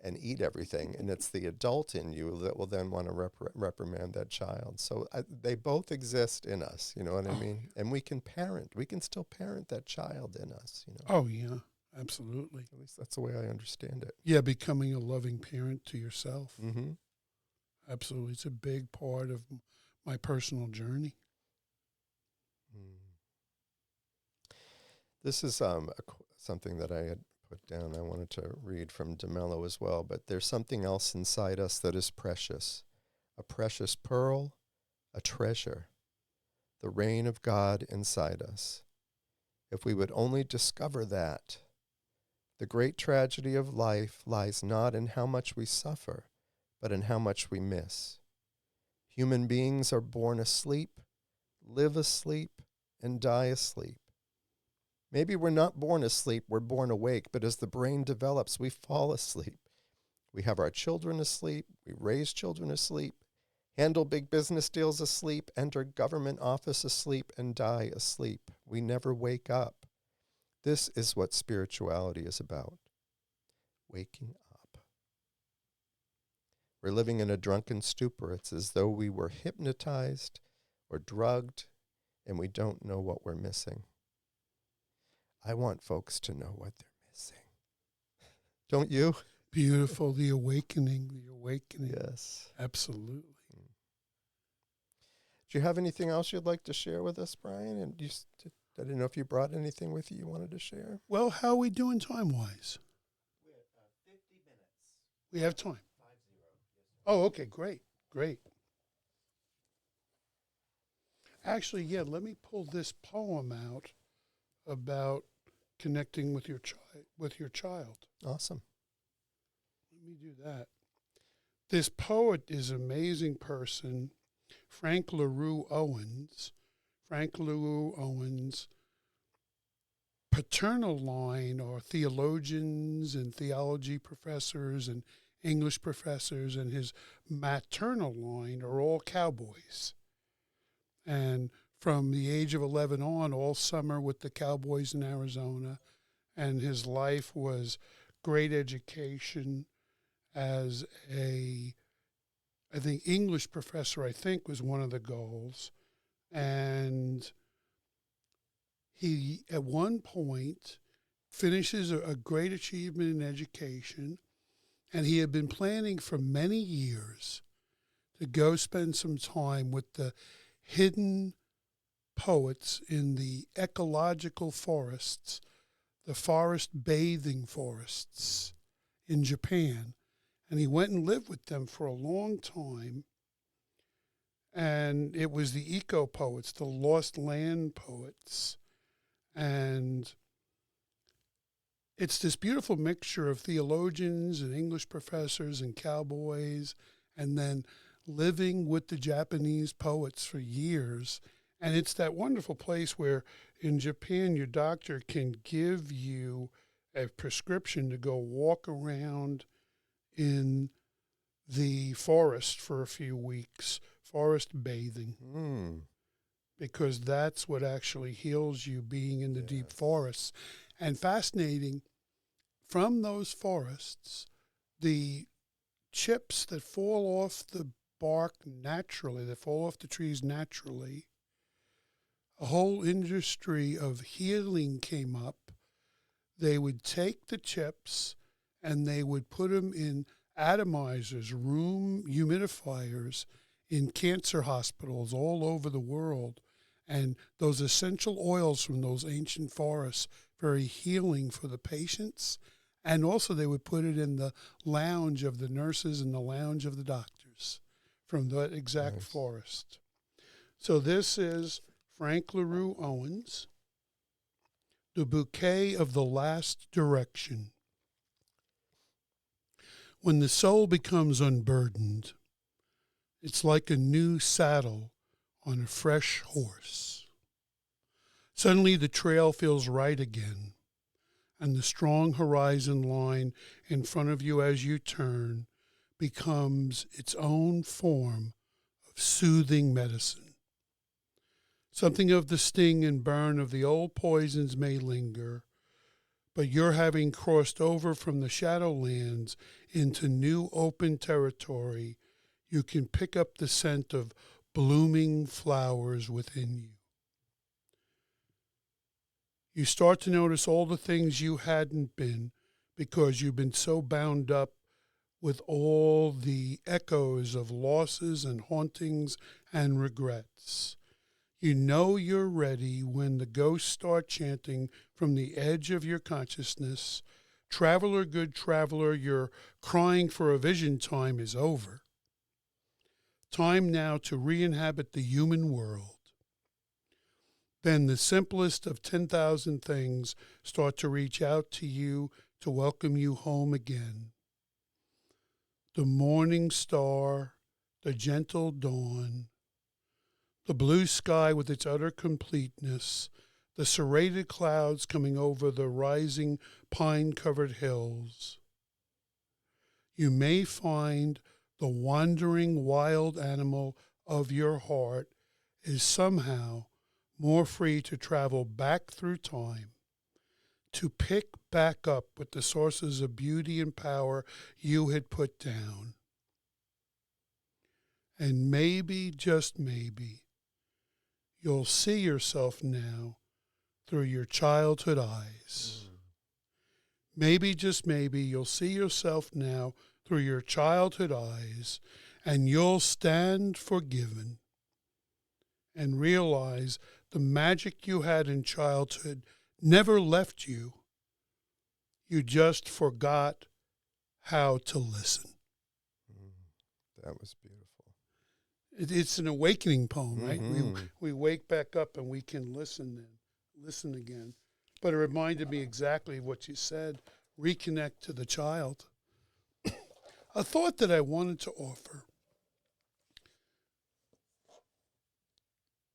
and eat everything, and it's the adult in you that will then want to reprimand that child. So they both exist in us, you know what I mean? And we can still parent that child in us, Oh, yeah, absolutely. At least that's the way I understand it. Yeah, becoming a loving parent to yourself. Mm-hmm. Absolutely. It's a big part of my personal journey. Mm. This is something that I had put down. I wanted to read from DeMello as well, but there's something else inside us that is precious, a precious pearl, a treasure, the reign of God inside us. If we would only discover that, the great tragedy of life lies not in how much we suffer, but in how much we miss. Human beings are born asleep, live asleep, and die asleep. Maybe we're not born asleep, we're born awake, but as the brain develops, we fall asleep. We have our children asleep, we raise children asleep, handle big business deals asleep, enter government office asleep, and die asleep. We never wake up. This is what spirituality is about. Waking up. We're living in a drunken stupor. It's as though we were hypnotized or drugged, and we don't know what we're missing. I want folks to know what they're missing. Don't you? Beautiful, the awakening. Yes. Absolutely. Do you have anything else you'd like to share with us, Brian? And I didn't know if you brought anything with you you wanted to share. Well, how are we doing time-wise? We're at 50 minutes. We have time. 50. Oh, okay, great. Actually, yeah, let me pull this poem out about connecting with your child. Awesome. Let me do that. This poet is an amazing person, Frank LaRue Owens. Frank LaRue Owens' paternal line are theologians and theology professors and English professors, and his maternal line are all cowboys. And from the age of 11 on, all summer with the Cowboys in Arizona, and his life was great education as I think English professor, I think, was one of the goals. And he, at one point, finishes a great achievement in education, and he had been planning for many years to go spend some time with the hidden poets in the ecological forests, the forest bathing forests in Japan. And he went and lived with them for a long time. And it was the eco poets, the lost land poets. And it's this beautiful mixture of theologians and English professors and cowboys, and then living with the Japanese poets for years. And it's that wonderful place where in Japan your doctor can give you a prescription to go walk around in the forest for a few weeks, forest bathing, because that's what actually heals you, being in the deep forests. And fascinating, from those forests, the chips that fall off the bark naturally, that fall off the trees naturally, a whole industry of healing came up. They would take the chips and they would put them in atomizers, room humidifiers in cancer hospitals all over the world. And those essential oils from those ancient forests, very healing for the patients. And also they would put it in the lounge of the nurses and the lounge of the doctors from that exact forest. So this is Frank LaRue Owens, The Bouquet of the Last Direction. When the soul becomes unburdened, it's like a new saddle on a fresh horse. Suddenly the trail feels right again, and the strong horizon line in front of you as you turn becomes its own form of soothing medicine. Something of the sting and burn of the old poisons may linger, but you're having crossed over from the shadowlands into new open territory. You can pick up the scent of blooming flowers within you. You start to notice all the things you hadn't been because you've been so bound up with all the echoes of losses and hauntings and regrets. You know you're ready when the ghosts start chanting from the edge of your consciousness, "Traveler, good traveler, your crying for a vision time is over. Time now to re-inhabit the human world." Then the simplest of 10,000 things start to reach out to you to welcome you home again. the morning star, the gentle dawn, the blue sky with its utter completeness, the serrated clouds coming over the rising pine-covered hills. You may find the wandering wild animal of your heart is somehow more free to travel back through time, to pick back up with the sources of beauty and power you had put down. And maybe, just maybe, you'll see yourself now through your childhood eyes. Maybe, just maybe, you'll see yourself now through your childhood eyes, and you'll stand forgiven and realize the magic you had in childhood never left you. You just forgot how to listen. That was beautiful. It's an awakening poem, right? Mm-hmm. We wake back up and we can listen again. But it reminded me exactly of what you said. Reconnect to the child. A thought that I wanted to offer.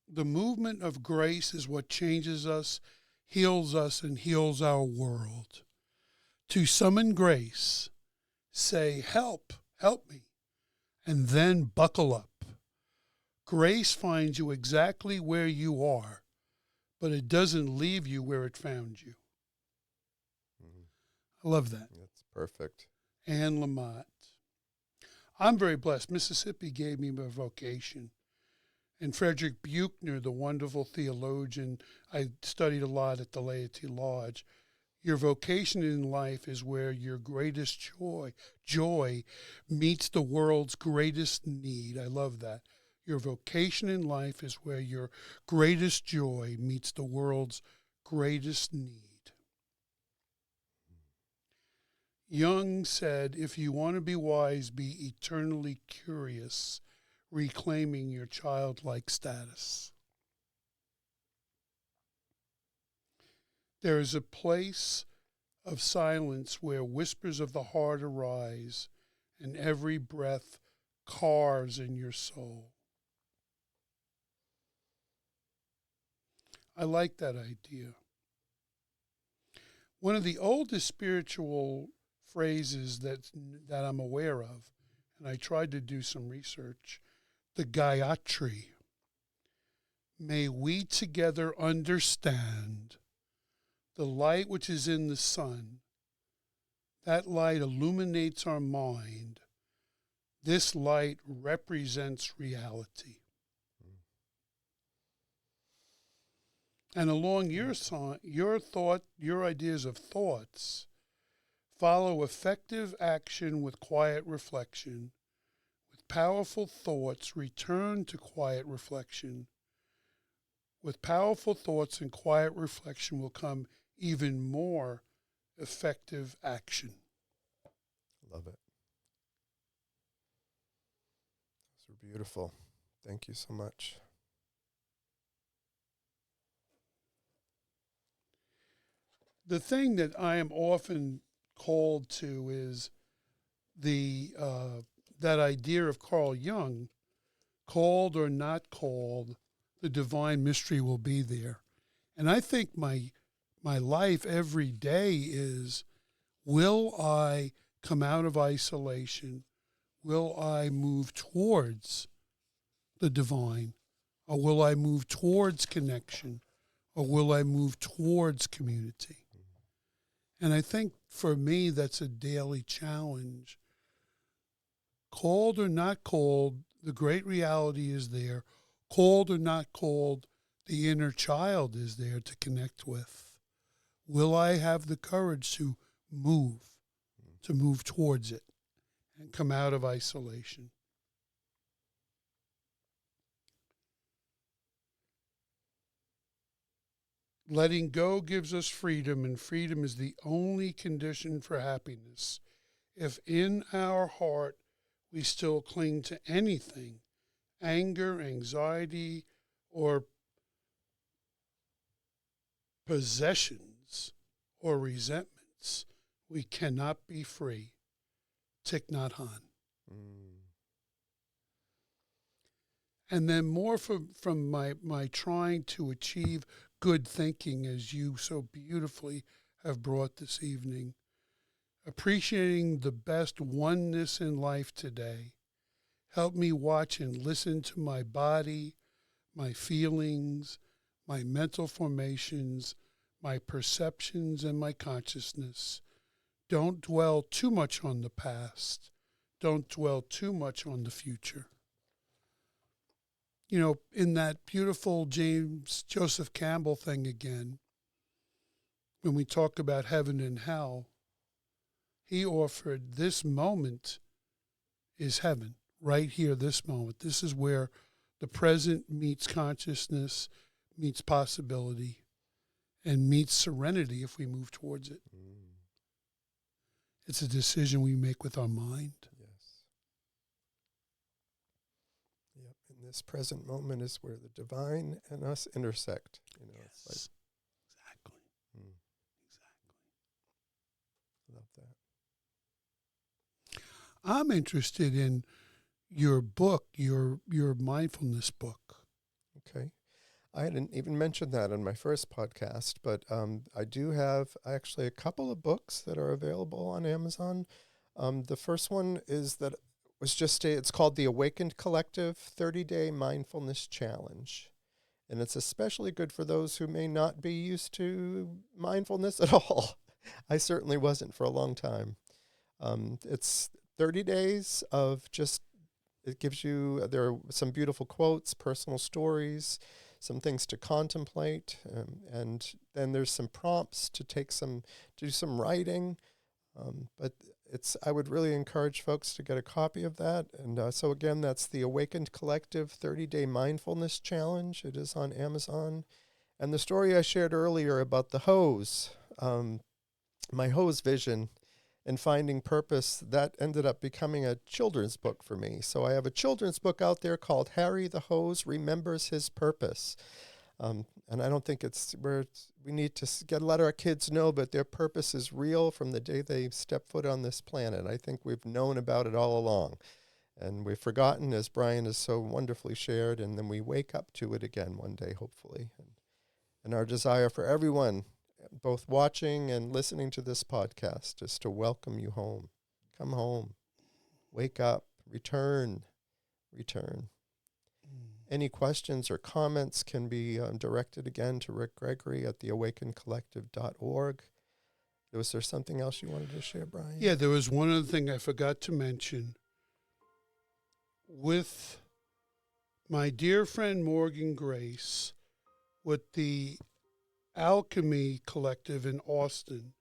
The movement of grace is what changes us, and heals our world. To summon grace, say, help me, and then buckle up. Grace finds you exactly where you are, but it doesn't leave you where it found you. I love that. That's perfect. Anne Lamott. I'm very blessed. Mississippi gave me my vocation. And Frederick Buechner, the wonderful theologian, I studied a lot at the Laity Lodge. Your vocation in life is where your greatest joy meets the world's greatest need. I love that. Your vocation in life is where your greatest joy meets the world's greatest need. Jung said, if you want to be wise, be eternally curious, reclaiming your childlike status. There is a place of silence where whispers of the heart arise, and every breath carves in your soul. I like that idea. One of the oldest spiritual phrases that I'm aware of, and I tried to do some research, the Gayatri. May we together understand the light which is in the sun. That light illuminates our mind. This light represents reality. And along your ideas of thoughts, follow effective action with quiet reflection. With powerful thoughts, return to quiet reflection. With powerful thoughts and quiet reflection will come even more effective action. Love it. Those are beautiful. Thank you so much. The thing that I am often called to is that idea of Carl Jung, called or not called, the divine mystery will be there. And I think my life every day is, will I come out of isolation? Will I move towards the divine? Or will I move towards connection? Or will I move towards community? And I think for me, that's a daily challenge. Called or not called, the great reality is there. Called or not called, the inner child is there to connect with. Will I have the courage to move towards it and come out of isolation? Letting go gives us freedom, and freedom is the only condition for happiness. If in our heart we still cling to anything, anger, anxiety, or possessions or resentments, we cannot be free. Thich Nhat Hanh. Mm. And then more from my trying to achieve good thinking, as you so beautifully have brought this evening. Appreciating the best oneness in life today. Help me watch and listen to my body, my feelings, my mental formations, my perceptions, and my consciousness. Don't dwell too much on the past. Don't dwell too much on the future. You know, in that beautiful James Joseph Campbell thing again, when we talk about heaven and hell, he offered this moment is heaven, right here, this moment. This is where the present meets consciousness, meets possibility, and meets serenity if we move towards it. Mm. It's a decision we make with our mind. Yes. Yep. And this present moment is where the divine and us intersect. You know, it's like, Exactly. Exactly. love that. I'm interested in your book, your mindfulness book. Okay. I hadn't even mentioned that on my first podcast, but I do have actually a couple of books that are available on Amazon. The first one is that it's called The Awakened Collective 30-Day Mindfulness Challenge. And it's especially good for those who may not be used to mindfulness at all. I certainly wasn't for a long time. It's 30 days of it gives you, there are some beautiful quotes, personal stories, some things to contemplate, and then there's some prompts to do some writing. But I would really encourage folks to get a copy of that. And so again, that's the Awakened Collective 30-Day Mindfulness Challenge. It is on Amazon. And the story I shared earlier about the hose, my hose vision and finding purpose, that ended up becoming a children's book for me. So I have a children's book out there called Harry the Hose Remembers His Purpose. And I don't think we need to let our kids know that their purpose is real from the day they step foot on this planet. I think we've known about it all along. And we've forgotten, as Brian has so wonderfully shared, and then we wake up to it again one day, hopefully. And our desire for everyone, both watching and listening to this podcast, is to welcome you home. Come home. Wake up. Return. Any questions or comments can be directed again to Rick Gregory at theawakenedcollective.org. Was there something else you wanted to share, Brian? Yeah, there was one other thing I forgot to mention. With my dear friend Morgan Grace, with the Alchemy Collective in Austin,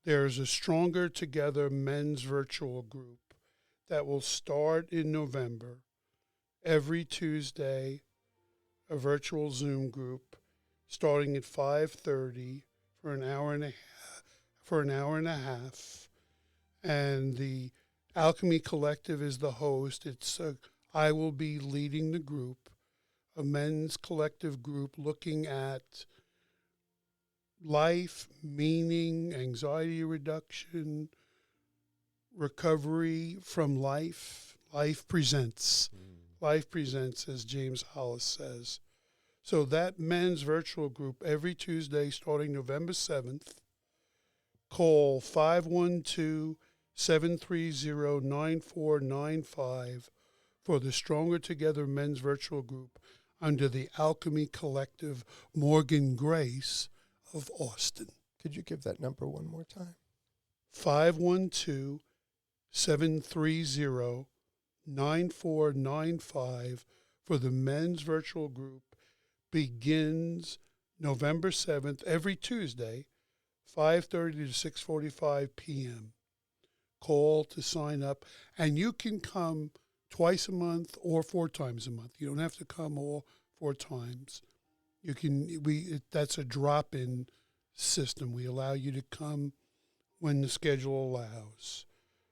there's a Stronger Together men's virtual group that will start in November. Every Tuesday, a virtual Zoom group starting at 5:30 for an hour and a half. And the Alchemy Collective is the host. I will be leading the group, a men's collective group looking at life, meaning, anxiety reduction, recovery from life. Life presents. Life presents, as James Hollis says. So that men's virtual group every Tuesday starting November 7th, call 512-730-9495 for the Stronger Together men's virtual group under the Alchemy Collective Morgan Grace of Austin. Could you give that number one more time? 512-730-9495 for the men's virtual group begins November 7th, every Tuesday, 5:30 to 6:45 p.m. Call to sign up, and you can come twice a month or 4 times a month. You don't have to come all 4 times. You can. That's a drop-in system. We allow you to come when the schedule allows.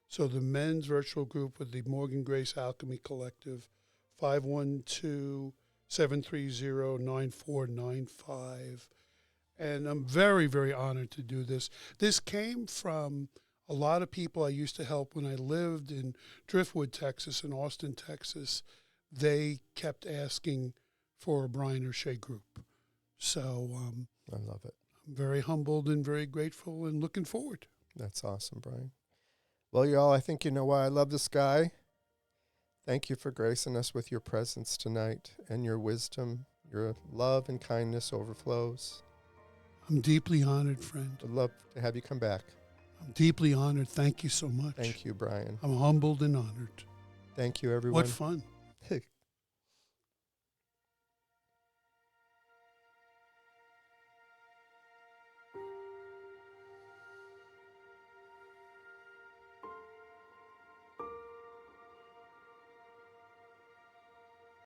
So the men's virtual group with the Morgan Grace Alchemy Collective, 512-730-9495. And I'm very, very honored to do this. This came from A lot of people I used to help when I lived in Driftwood, Texas, and Austin, Texas, they kept asking for a Brian O'Shea group. So I love it. I'm very humbled and very grateful and looking forward. That's awesome, Brian. Well, y'all, I think you know why I love this guy. Thank you for gracing us with your presence tonight and your wisdom. Your love and kindness overflows. I'm deeply honored, friend. I'd love to have you come back. I'm deeply honored. Thank you so much. Thank you, Brian. I'm humbled and honored. Thank you, everyone. What fun.